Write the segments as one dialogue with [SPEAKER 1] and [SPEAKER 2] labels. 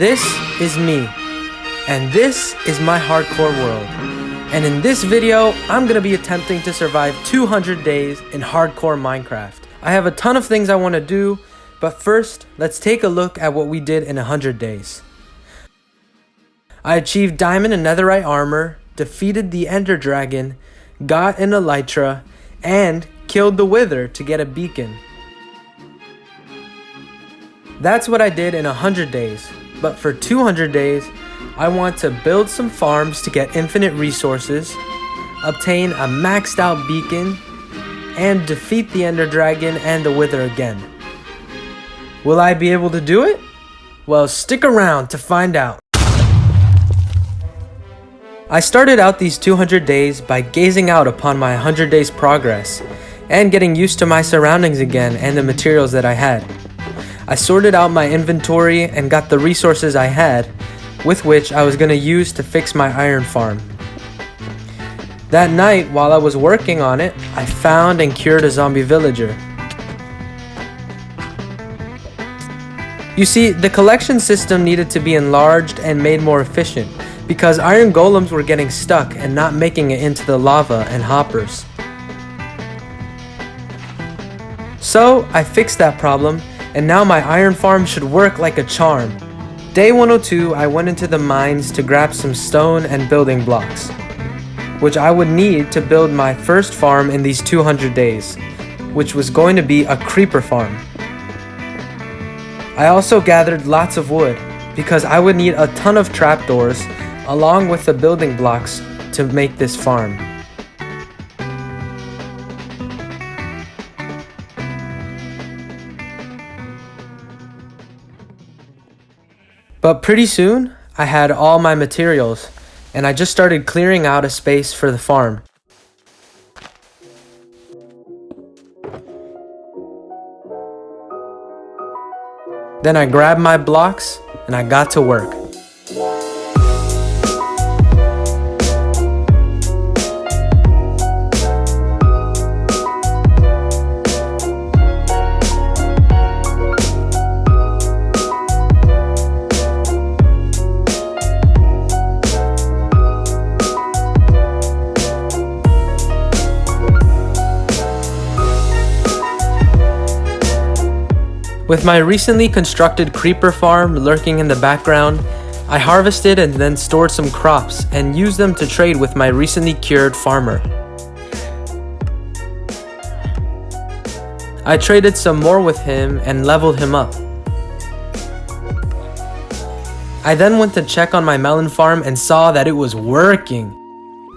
[SPEAKER 1] This is me, and this is my hardcore world. And in this video, I'm gonna be attempting to survive 200 days in hardcore Minecraft. I have a ton of things I want to do, but first, let's take a look at what we did in 100 days. I achieved diamond and netherite armor, defeated the ender dragon, got an elytra, and killed the wither to get a beacon. That's what I did in 100 days. But for 200 days, I want to build some farms to get infinite resources, obtain a maxed out beacon, and defeat the ender dragon and the wither again. Will I be able to do it? Well, stick around to find out. I started out these 200 days by gazing out upon my 100 days progress and getting used to my surroundings again and the materials that I had. I sorted out my inventory and got the resources I had, with which I was going to use to fix my iron farm. That night, while I was working on it, I found and cured a zombie villager. You see, the collection system needed to be enlarged and made more efficient, because iron golems were getting stuck and not making it into the lava and hoppers. So, I fixed that problem, and now my iron farm should work like a charm. Day 102, I went into the mines to grab some stone and building blocks, which I would need to build my first farm in these 200 days, which was going to be a creeper farm. I also gathered lots of wood, because I would need a ton of trapdoors, along with the building blocks to make this farm. But pretty soon, I had all my materials, and I just started clearing out a space for the farm. Then I grabbed my blocks, and I got to work. With my recently constructed creeper farm lurking in the background, I harvested and then stored some crops and used them to trade with my recently cured farmer. I traded some more with him and leveled him up. I then went to check on my melon farm and saw that it was working.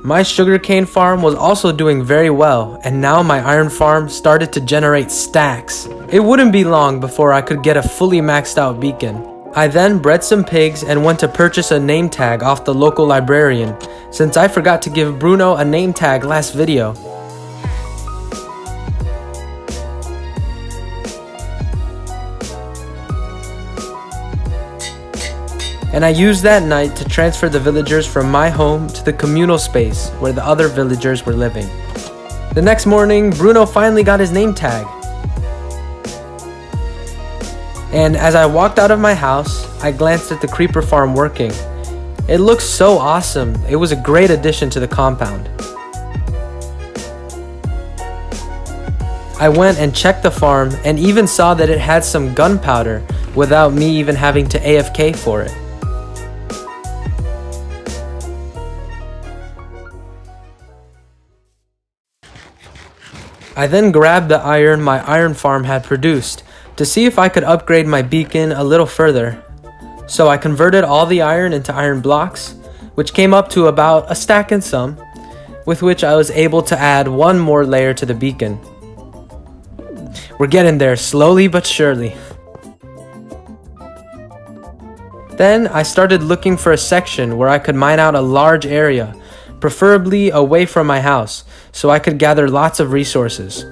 [SPEAKER 1] My sugarcane farm was also doing very well, and now my iron farm started to generate stacks. It wouldn't be long before I could get a fully maxed out beacon. I then bred some pigs and went to purchase a name tag off the local librarian, since I forgot to give Bruno a name tag last video. And I used that night to transfer the villagers from my home to the communal space where the other villagers were living. The next morning, Bruno finally got his name tag. And as I walked out of my house, I glanced at the creeper farm working. It looked so awesome. It was a great addition to the compound. I went and checked the farm and even saw that it had some gunpowder without me even having to AFK for it. I then grabbed the iron my iron farm had produced to see if I could upgrade my beacon a little further. So I converted all the iron into iron blocks, which came up to about a stack and some, with which I was able to add one more layer to the beacon. We're getting there slowly but surely. Then I started looking for a section where I could mine out a large area, preferably away from my house, so I could gather lots of resources.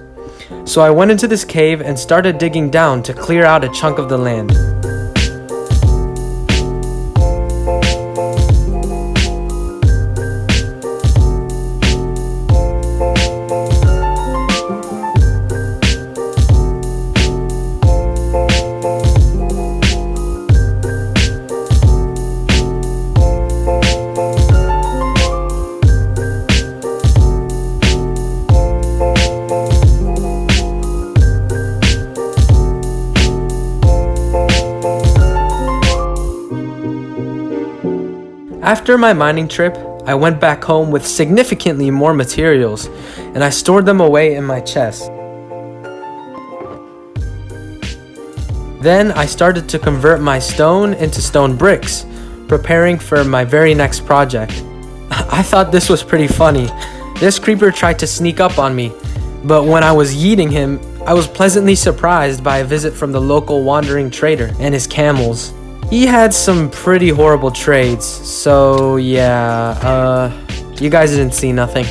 [SPEAKER 1] So I went into this cave and started digging down to clear out a chunk of the land. After my mining trip, I went back home with significantly more materials, and I stored them away in my chest. Then I started to convert my stone into stone bricks, preparing for my very next project. I thought this was pretty funny. This creeper tried to sneak up on me, but when I was yeeting him, I was pleasantly surprised by a visit from the local wandering trader and his camels. He had some pretty horrible trades, so yeah, you guys didn't see nothing.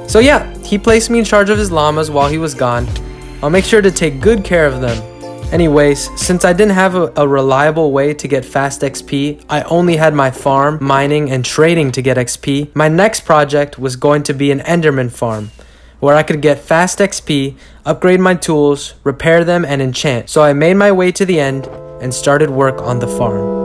[SPEAKER 1] So yeah, he placed me in charge of his llamas while he was gone. I'll make sure to take good care of them. Anyways, since I didn't have a reliable way to get fast XP, I only had my farm, mining, and trading to get XP. My next project was going to be an Enderman Farm, where I could get fast XP, upgrade my tools, repair them, and enchant. So I made my way to the end and started work on the farm.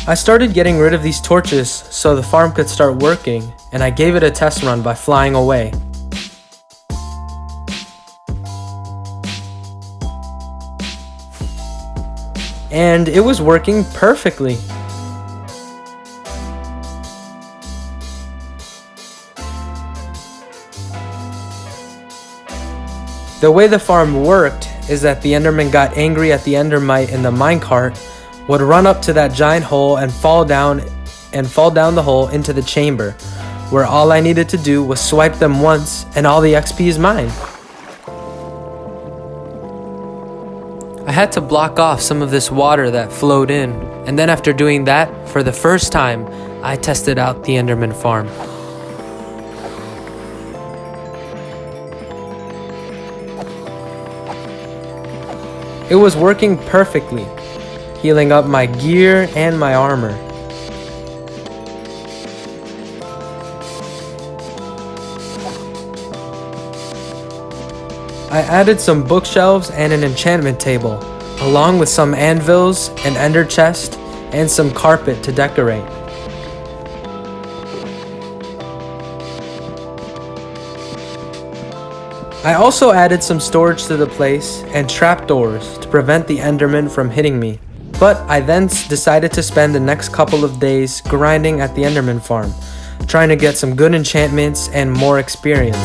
[SPEAKER 1] I started getting rid of these torches so the farm could start working, and I gave it a test run by flying away. And it was working perfectly. The way the farm worked is that the Enderman got angry at the Endermite in the minecart, would run up to that giant hole and fall down the hole into the chamber, where all I needed to do was swipe them once and all the XP is mine. I had to block off some of this water that flowed in, and then after doing that, for the first time, I tested out the Enderman Farm. It was working perfectly, healing up my gear and my armor. I added some bookshelves and an enchantment table, along with some anvils, an ender chest, and some carpet to decorate. I also added some storage to the place and trapdoors to prevent the Enderman from hitting me. But I then decided to spend the next couple of days grinding at the Enderman Farm, trying to get some good enchantments and more experience.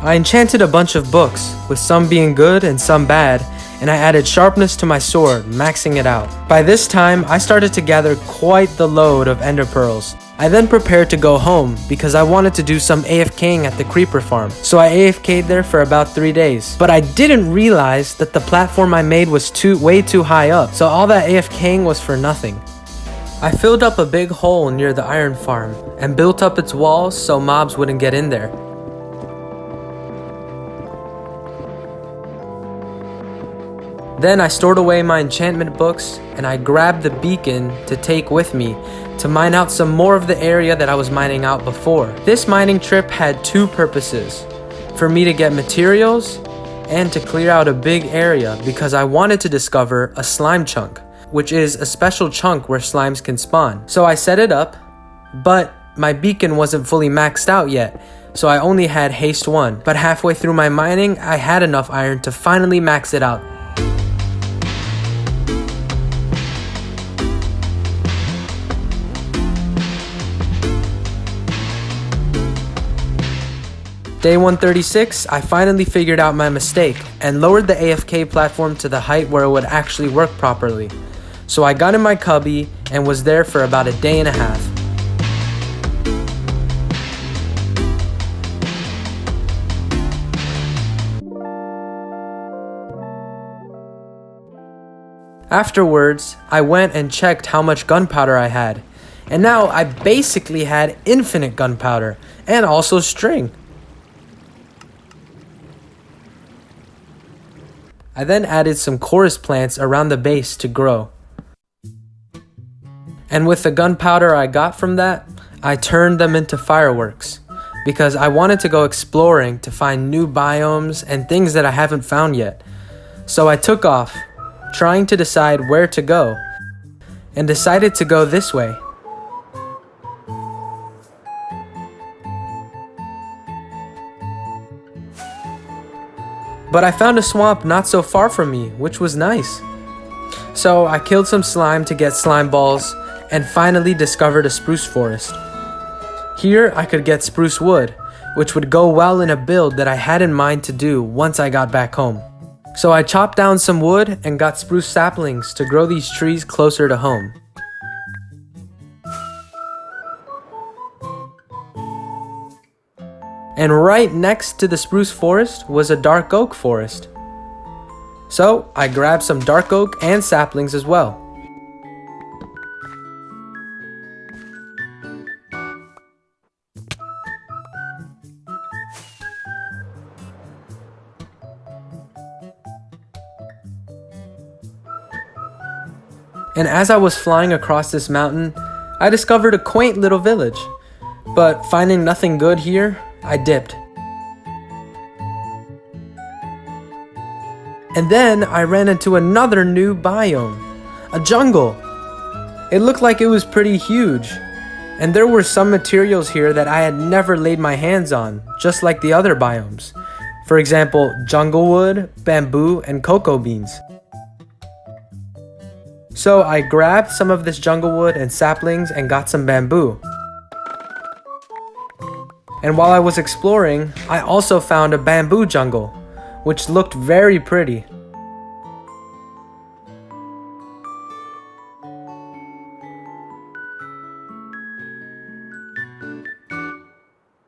[SPEAKER 1] I enchanted a bunch of books, with some being good and some bad, and I added sharpness to my sword, maxing it out. By this time, I started to gather quite the load of ender pearls. I then prepared to go home because I wanted to do some AFKing at the creeper farm. So I AFK'd there for about 3 days. But I didn't realize that the platform I made was way too high up, so all that AFKing was for nothing. I filled up a big hole near the iron farm and built up its walls so mobs wouldn't get in there. Then I stored away my enchantment books and I grabbed the beacon to take with me to mine out some more of the area that I was mining out before. This mining trip had two purposes: for me to get materials and to clear out a big area because I wanted to discover a slime chunk, which is a special chunk where slimes can spawn. So I set it up, but my beacon wasn't fully maxed out yet, so I only had haste 1. But halfway through my mining, I had enough iron to finally max it out. Day 136, I finally figured out my mistake and lowered the AFK platform to the height where it would actually work properly. So I got in my cubby and was there for about a day and a half. Afterwards, I went and checked how much gunpowder I had, and now I basically had infinite gunpowder and also string. I then added some chorus plants around the base to grow. And with the gunpowder I got from that, I turned them into fireworks because I wanted to go exploring to find new biomes and things that I haven't found yet. So I took off, trying to decide where to go, and decided to go this way. But I found a swamp not so far from me, which was nice. So I killed some slime to get slime balls, and finally discovered a spruce forest. Here I could get spruce wood, which would go well in a build that I had in mind to do once I got back home. So I chopped down some wood and got spruce saplings to grow these trees closer to home. And right next to the spruce forest was a dark oak forest. So I grabbed some dark oak and saplings as well. And as I was flying across this mountain, I discovered a quaint little village. But finding nothing good here, I dipped. And then I ran into another new biome, a jungle. It looked like it was pretty huge, and there were some materials here that I had never laid my hands on, just like the other biomes. For example, jungle wood, bamboo, and cocoa beans. So I grabbed some of this jungle wood and saplings and got some bamboo. And while I was exploring, I also found a bamboo jungle, which looked very pretty.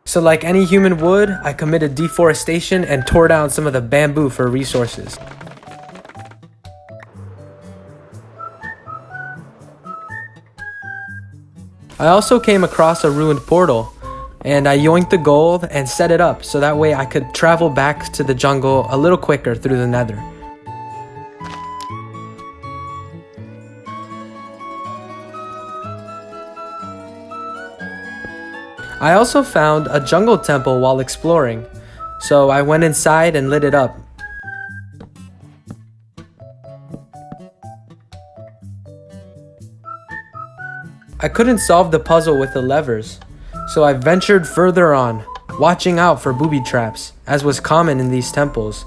[SPEAKER 1] So like any human would, I committed deforestation and tore down some of the bamboo for resources. I also came across a ruined portal, and I yoinked the gold and set it up so that way I could travel back to the jungle a little quicker through the nether. I also found a jungle temple while exploring, so I went inside and lit it up. I couldn't solve the puzzle with the levers, so I ventured further on, watching out for booby traps, as was common in these temples.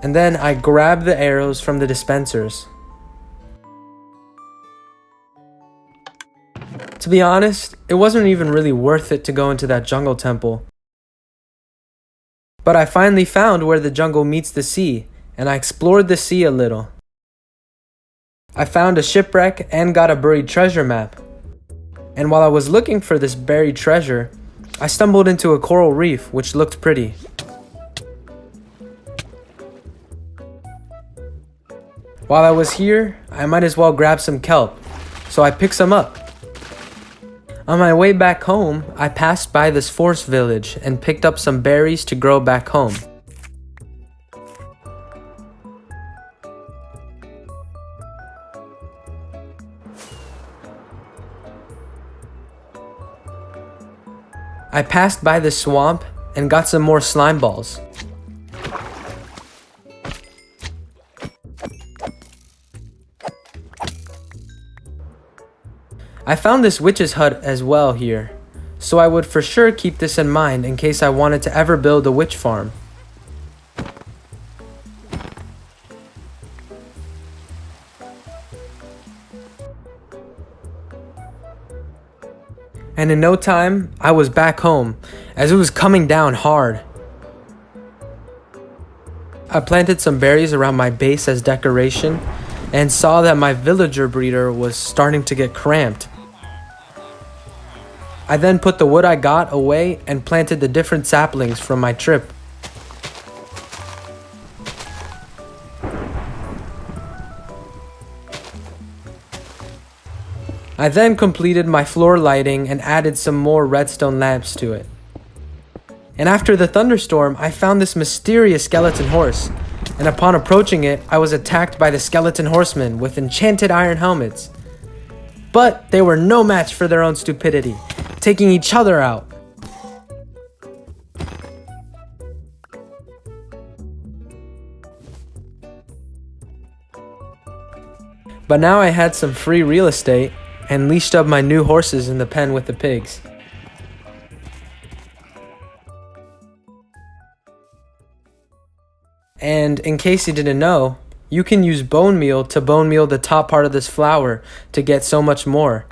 [SPEAKER 1] And then I grabbed the arrows from the dispensers. To be honest, it wasn't even really worth it to go into that jungle temple. But I finally found where the jungle meets the sea, and I explored the sea a little. I found a shipwreck and got a buried treasure map. And while I was looking for this buried treasure, I stumbled into a coral reef which looked pretty. While I was here, I might as well grab some kelp, so I picked some up. On my way back home, I passed by this forest village and picked up some berries to grow back home. I passed by the swamp and got some more slime balls. I found this witch's hut as well here, so I would for sure keep this in mind in case I wanted to ever build a witch farm. And in no time, I was back home, as it was coming down hard. I planted some berries around my base as decoration, and saw that my villager breeder was starting to get cramped. I then put the wood I got away and planted the different saplings from my trip. I then completed my floor lighting and added some more redstone lamps to it. And after the thunderstorm, I found this mysterious skeleton horse, and upon approaching it, I was attacked by the skeleton horsemen with enchanted iron helmets. But they were no match for their own stupidity, taking each other out. But now I had some free real estate and leashed up my new horses in the pen with the pigs. And in case you didn't know, you can use bone meal to bone meal the top part of this flour to get so much more.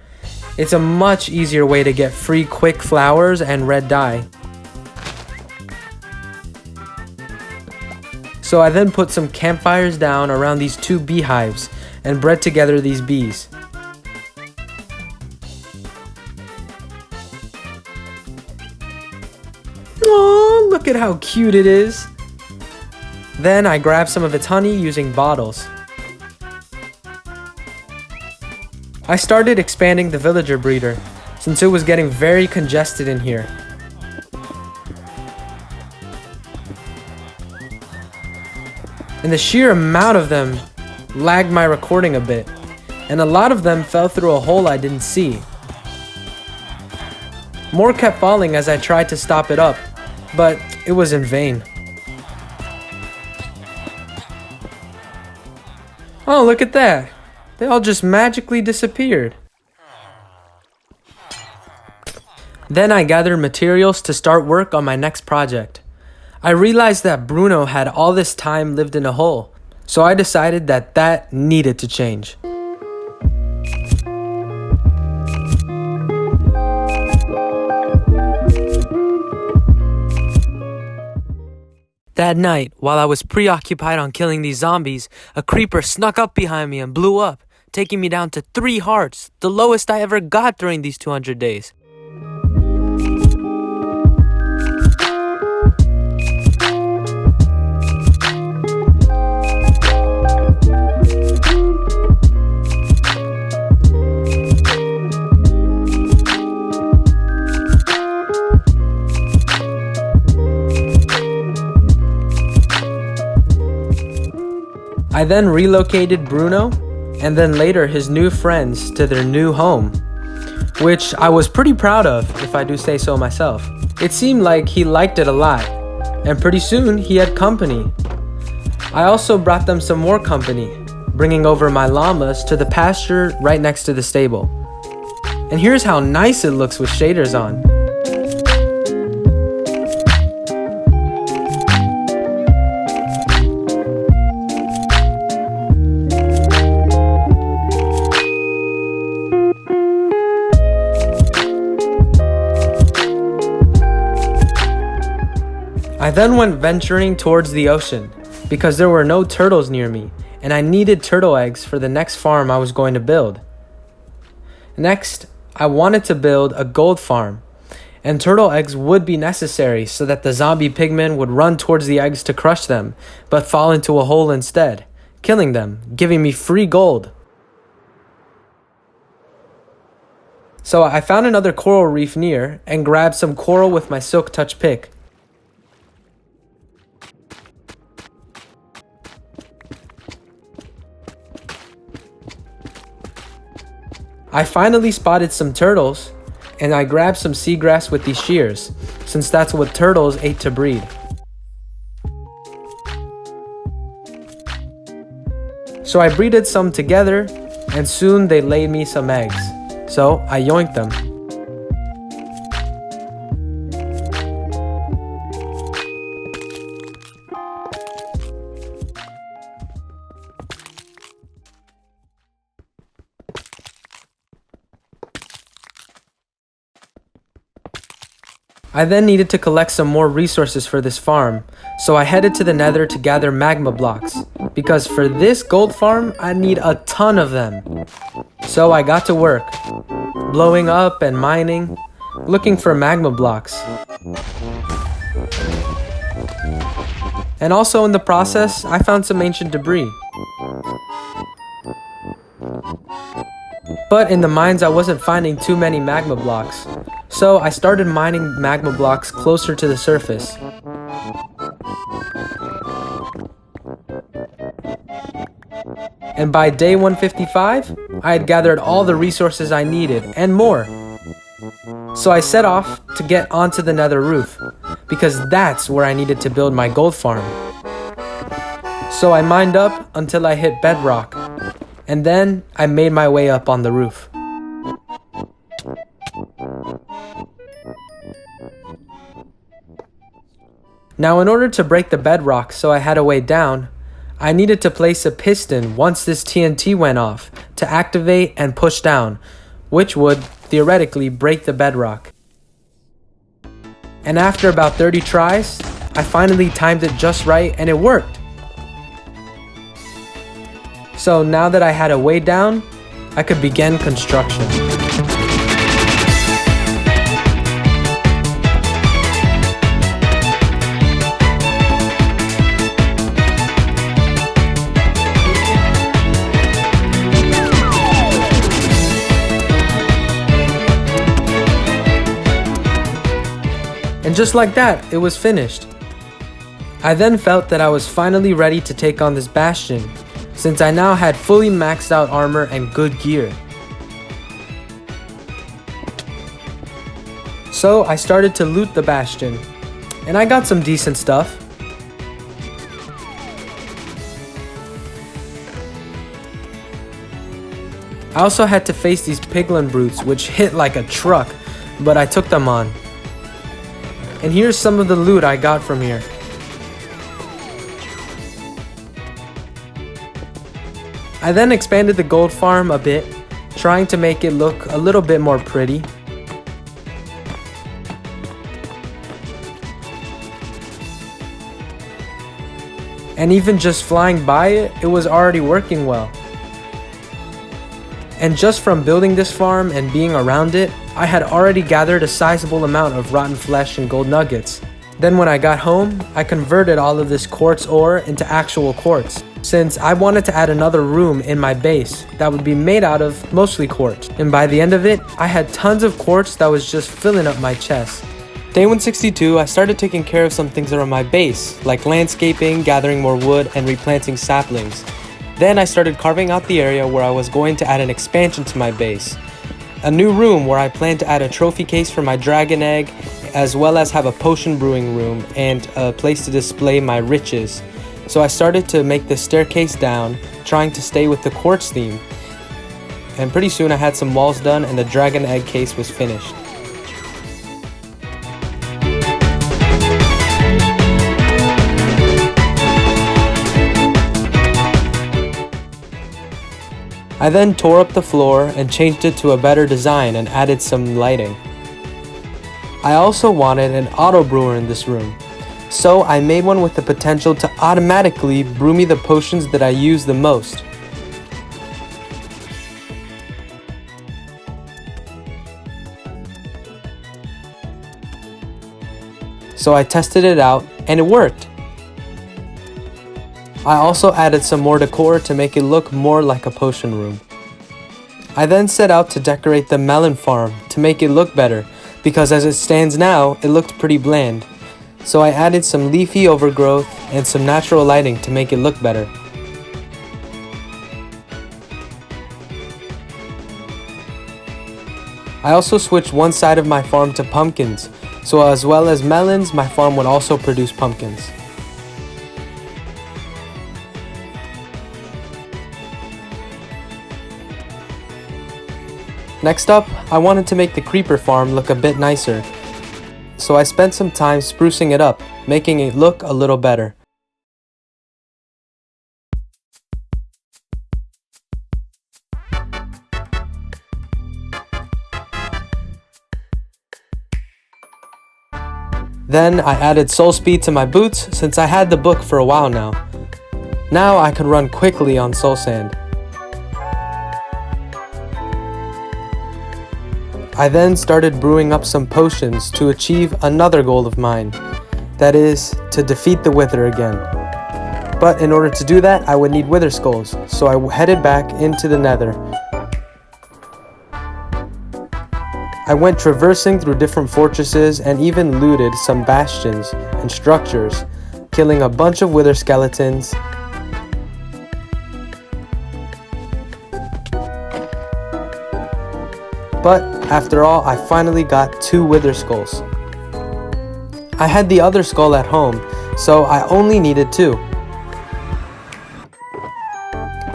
[SPEAKER 1] It's a much easier way to get free quick flowers and red dye. So I then put some campfires down around these 2 beehives and bred together these bees. Aww, look at how cute it is. Then I grabbed some of its honey using bottles. I started expanding the villager breeder since it was getting very congested in here. And the sheer amount of them lagged my recording a bit, and a lot of them fell through a hole I didn't see. More kept falling as I tried to stop it up, but it was in vain. Oh, look at that. They all just magically disappeared. Then I gathered materials to start work on my next project. I realized that Bruno had all this time lived in a hole, so I decided that needed to change. That night, while I was preoccupied on killing these zombies, a creeper snuck up behind me and blew up, taking me down to 3 hearts, the lowest I ever got during these 200 days. I then relocated Bruno and then later his new friends to their new home, which I was pretty proud of, if I do say so myself. It seemed like he liked it a lot, and pretty soon he had company. I also brought them some more company, bringing over my llamas to the pasture right next to the stable. And here's how nice it looks with shaders on. I then went venturing towards the ocean because there were no turtles near me and I needed turtle eggs for the next farm I was going to build. Next, I wanted to build a gold farm, and turtle eggs would be necessary so that the zombie pigmen would run towards the eggs to crush them but fall into a hole instead, killing them, giving me free gold. So I found another coral reef near and grabbed some coral with my silk touch pick. I finally spotted some turtles, and I grabbed some seagrass with these shears, since that's what turtles ate to breed. So I breeded some together, and soon they laid me some eggs, so I yoinked them. I then needed to collect some more resources for this farm, so I headed to the nether to gather magma blocks, because for this gold farm, I need a ton of them. So I got to work, blowing up and mining, looking for magma blocks. And also in the process, I found some ancient debris. But in the mines, I wasn't finding too many magma blocks, so I started mining magma blocks closer to the surface. And by day 155, I had gathered all the resources I needed and more. So I set off to get onto the nether roof, because that's where I needed to build my gold farm. So I mined up until I hit bedrock, and then I made my way up on the roof. Now in order to break the bedrock so I had a way down, I needed to place a piston once this TNT went off to activate and push down, which would theoretically break the bedrock. And after about 30 tries, I finally timed it just right and it worked. So now that I had a way down, I could begin construction. And just like that, it was finished. I then felt that I was finally ready to take on this bastion, since I now had fully maxed out armor and good gear. So I started to loot the bastion, and I got some decent stuff. I also had to face these piglin brutes, which hit like a truck, but I took them on. And here's some of the loot I got from here. I then expanded the gold farm a bit, trying to make it look a little bit more pretty. And even just flying by it, it was already working well. And just from building this farm and being around it, I had already gathered a sizable amount of rotten flesh and gold nuggets. Then when I got home, I converted all of this quartz ore into actual quartz, since I wanted to add another room in my base that would be made out of mostly quartz. And by the end of it, I had tons of quartz that was just filling up my chest. Day 162, I started taking care of some things around my base, like landscaping, gathering more wood, and replanting saplings. Then I started carving out the area where I was going to add an expansion to my base. A new room where I plan to add a trophy case for my dragon egg, as well as have a potion brewing room and a place to display my riches. So I started to make the staircase down, trying to stay with the quartz theme. And pretty soon I had some walls done and the dragon egg case was finished. I then tore up the floor and changed it to a better design and added some lighting. I also wanted an auto brewer in this room, so I made one with the potential to automatically brew me the potions that I use the most. So I tested it out and it worked. I also added some more decor to make it look more like a potion room. I then set out to decorate the melon farm to make it look better, because as it stands now, it looked pretty bland. So I added some leafy overgrowth and some natural lighting to make it look better. I also switched one side of my farm to pumpkins, so as well as melons, my farm would also produce pumpkins. Next up, I wanted to make the creeper farm look a bit nicer, so I spent some time sprucing it up, making it look a little better. Then I added soul speed to my boots since I had the book for a while now. Now I could run quickly on soul sand. I then started brewing up some potions to achieve another goal of mine, that is, to defeat the Wither again. But in order to do that, I would need Wither Skulls, so I headed back into the Nether. I went traversing through different fortresses and even looted some bastions and structures, killing a bunch of Wither skeletons. But after all, I finally got 2 Wither Skulls. I had the other skull at home, so I only needed 2.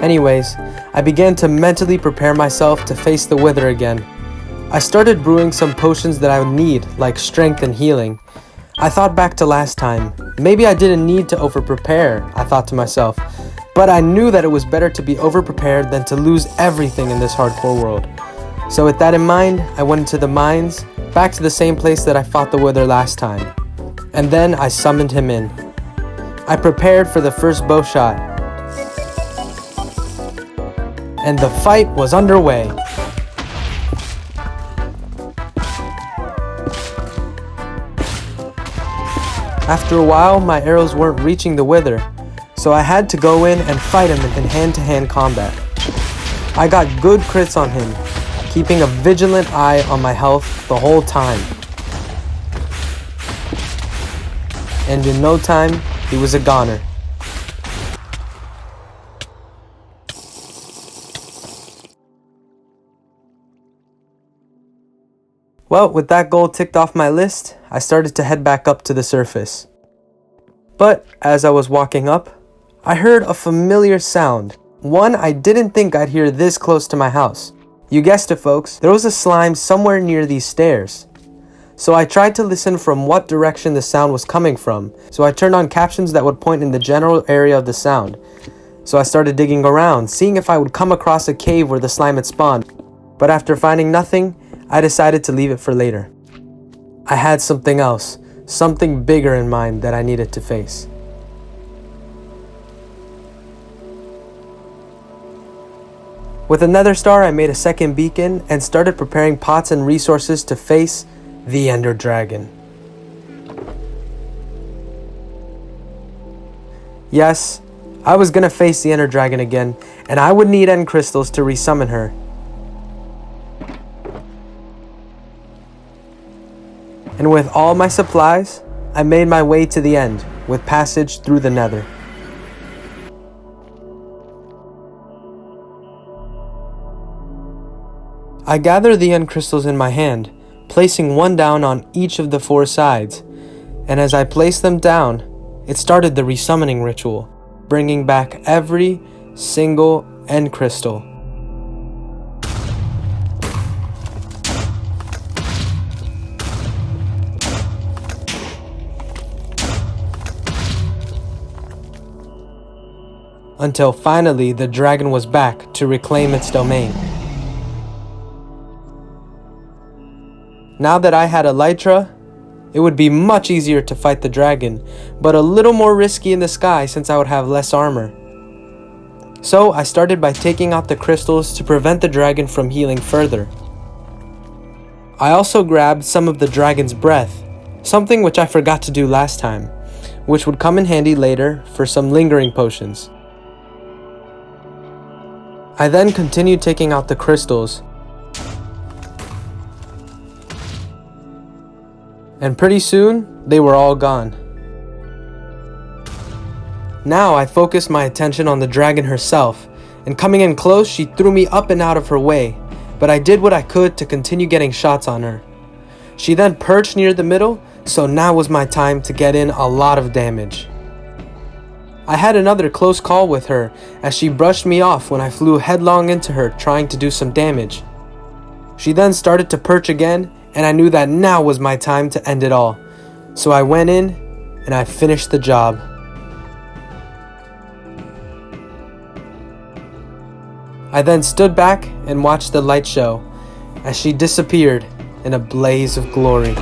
[SPEAKER 1] Anyways, I began to mentally prepare myself to face the Wither again. I started brewing some potions that I would need, like strength and healing. I thought back to last time. Maybe I didn't need to over-prepare, I thought to myself. But I knew that it was better to be over-prepared than to lose everything in this hardcore world. So with that in mind, I went into the mines, back to the same place that I fought the Wither last time. And then I summoned him in. I prepared for the first bow shot. And the fight was underway. After a while, my arrows weren't reaching the Wither, so I had to go in and fight him in hand-to-hand combat. I got good crits on him, keeping a vigilant eye on my health the whole time. And in no time, he was a goner. Well, with that goal ticked off my list, I started to head back up to the surface. But as I was walking up, I heard a familiar sound, one I didn't think I'd hear this close to my house. You guessed it, folks, there was a slime somewhere near these stairs. So I tried to listen from what direction the sound was coming from, so I turned on captions that would point in the general area of the sound. So I started digging around, seeing if I would come across a cave where the slime had spawned. But after finding nothing, I decided to leave it for later. I had something else, something bigger in mind that I needed to face. With a nether star, I made a second beacon and started preparing pots and resources to face the Ender Dragon. Yes, I was gonna face the Ender Dragon again, and I would need end crystals to resummon her. And with all my supplies, I made my way to the end, with passage through the Nether. I gathered the end crystals in my hand, placing one down on each of the 4 sides, and as I placed them down, it started the resummoning ritual, bringing back every single end crystal. Until finally the dragon was back to reclaim its domain. Now that I had Elytra, it would be much easier to fight the dragon, but a little more risky in the sky since I would have less armor. So I started by taking out the crystals to prevent the dragon from healing further. I also grabbed some of the dragon's breath, something which I forgot to do last time, which would come in handy later for some lingering potions. I then continued taking out the crystals, and pretty soon they were all gone. Now I focused my attention on the dragon herself, and coming in close, she threw me up and out of her way, but I did what I could to continue getting shots on her. She then perched near the middle, so now was my time to get in a lot of damage. I had another close call with her as she brushed me off when I flew headlong into her trying to do some damage. She then started to perch again, and I knew that now was my time to end it all. So I went in and I finished the job. I then stood back and watched the light show as she disappeared in a blaze of glory.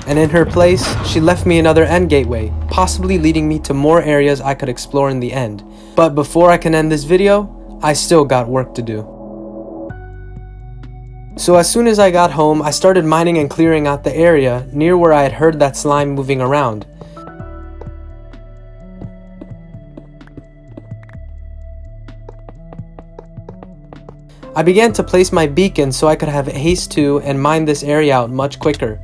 [SPEAKER 1] And in her place, she left me another end gateway, possibly leading me to more areas I could explore in the end. But before I can end this video, I still got work to do. So as soon as I got home, I started mining and clearing out the area near where I had heard that slime moving around. I began to place my beacon so I could have haste to and mine this area out much quicker.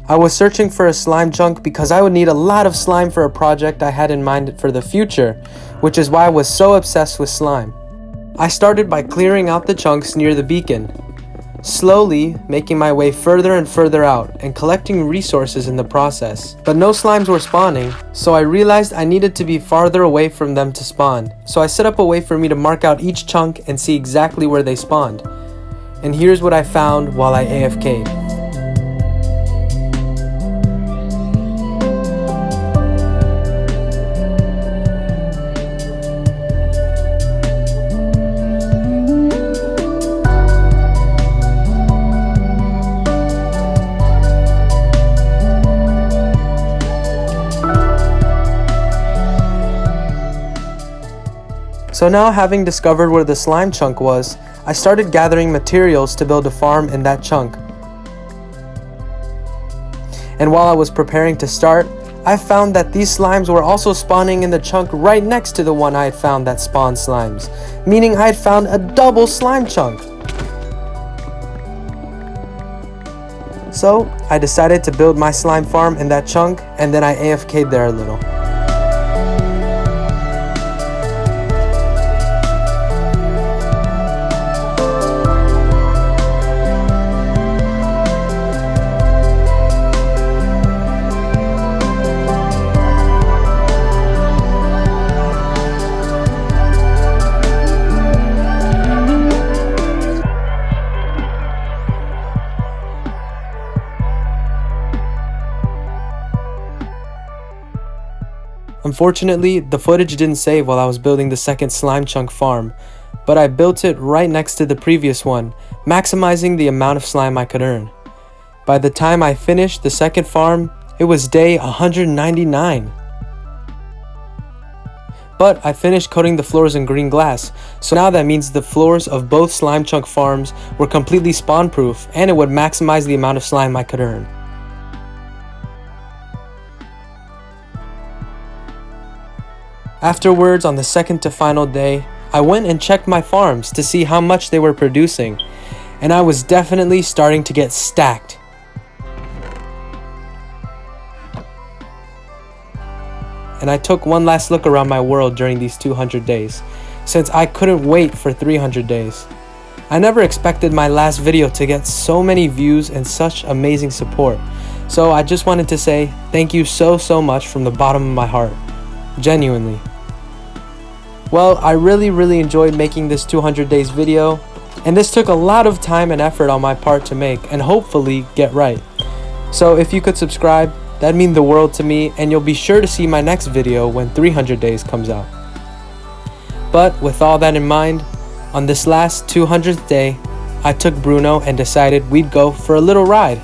[SPEAKER 1] I was searching for a slime chunk because I would need a lot of slime for a project I had in mind for the future, which is why I was so obsessed with slime. I started by clearing out the chunks near the beacon, slowly making my way further and further out and collecting resources in the process. But no slimes were spawning, so I realized I needed to be farther away from them to spawn. So I set up a way for me to mark out each chunk and see exactly where they spawned. And here's what I found while I AFK'd. So now, having discovered where the slime chunk was, I started gathering materials to build a farm in that chunk. And while I was preparing to start, I found that these slimes were also spawning in the chunk right next to the one I had found that spawned slimes, meaning I had found a double slime chunk. So I decided to build my slime farm in that chunk, and then I AFK'd there a little. Unfortunately, the footage didn't save while I was building the second slime chunk farm, but I built it right next to the previous one, maximizing the amount of slime I could earn. By the time I finished the second farm, it was day 199. But I finished coating the floors in green glass, so now that means the floors of both slime chunk farms were completely spawn proof, and it would maximize the amount of slime I could earn. Afterwards, on the second to final day, I went and checked my farms to see how much they were producing, and I was definitely starting to get stacked. And I took one last look around my world during these 200 days, since I couldn't wait for 300 days. I never expected my last video to get so many views and such amazing support, so I just wanted to say thank you so much from the bottom of my heart, genuinely. Well, I really enjoyed making this 200 days video, and this took a lot of time and effort on my part to make and hopefully get right. So if you could subscribe, that'd mean the world to me, and you'll be sure to see my next video when 300 days comes out. But with all that in mind, on this last 200th day, I took Bruno and decided we'd go for a little ride.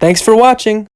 [SPEAKER 1] Thanks for watching!